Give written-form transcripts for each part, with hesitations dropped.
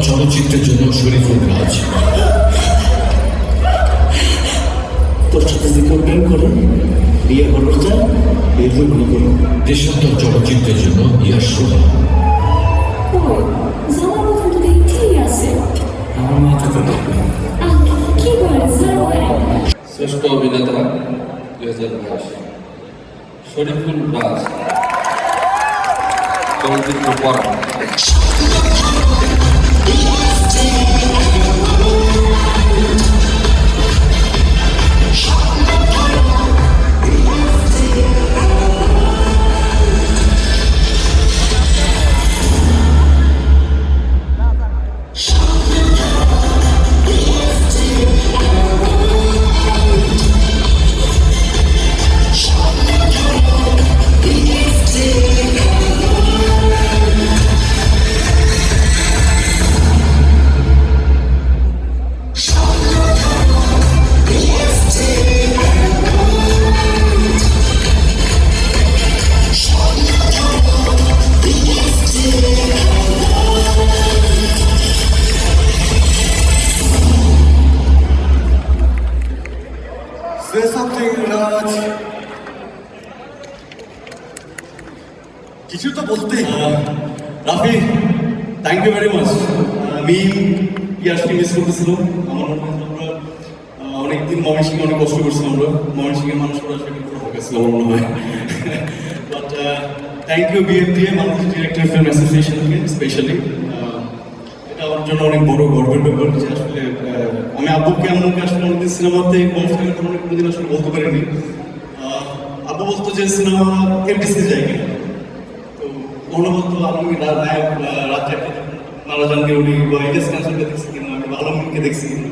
চলচ্চিত্রের জন্য শরীফুল রাজ। তোর সাথে যে কেউ প্রেম করে বিয়ে করতে চায় এর জন্য করো। দেশান্তর চলচ্চিত্রের জন্য ইয়াশ সোহা। যাওয়ার মতো তো দেখতেই আছে। আমার মাথা তো দেখবে কি বলে শ্রেষ্ঠ অভিনেতা 2022 শরীফুল রাজ চলচ্চিত্র পড়া। Say something, Raj. কিছু তো বলতে Rafi, thank you very much. আমি ইয়াসকে মিস করতেছিলাম। আমার মনে হয় আমরা অনেকদিন ময়মনসিংহে অনেক কষ্ট করছিলাম। আমরা ময়মনসিংহের মানুষরা সেটা করে ঢোকাচ্ছিল আমার মনে হয়। But thank you BFTA, Bangladesh director film অ্যাসোসিয়েশনকে স্পেশালি। এটা আমার জন্য অনেক বড় গর্বের ব্যাপার যে আসলে আমি আব্বুকে আম্মুকে আসলে অনেকদিন সিনেমাতে কনফিডেন্ট কোনোদিন আসলে বলতে পারিনি। আব্বু বলতো যে সিনেমা এফডিসি যায় কিনা, তো মনে বলতো আমি নায়ক রাজ্যে মারা যানকে উনি বা এগেস ক্যান্সারকে দেখছি কিনা, আমি আলমকে দেখছি কিনা,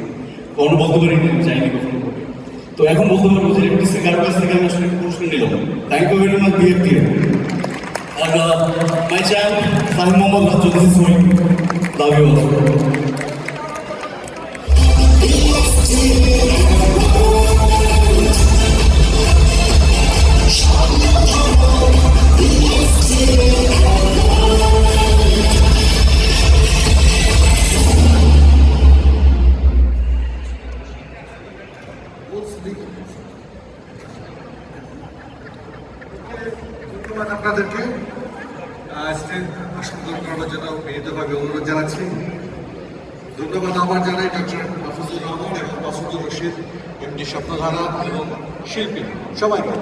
কখনো বলতে পারিনি, যাইনি কখনো। তো এখন বলতে পারবো যে এফডিসি কারো কাছ থেকে আমি আসলে পুরস্কার নিলাম। Thank you very much BFTA. আর মাই চ্যাম্প ফাহিম মোহাম্মদ রাজ্য, this is going, love you all. ধন্যবাদ আপনাদেরকে আসন করার জন্য বিনীতভাবে অনুরোধ জানাচ্ছি। ধন্যবাদ আমার জানাই ডক্টর মাহফুজুর রহমান এবং মাসুদুর রশিদ, এমডি স্বপ্নধারা এবং শিল্পী সবাইকে।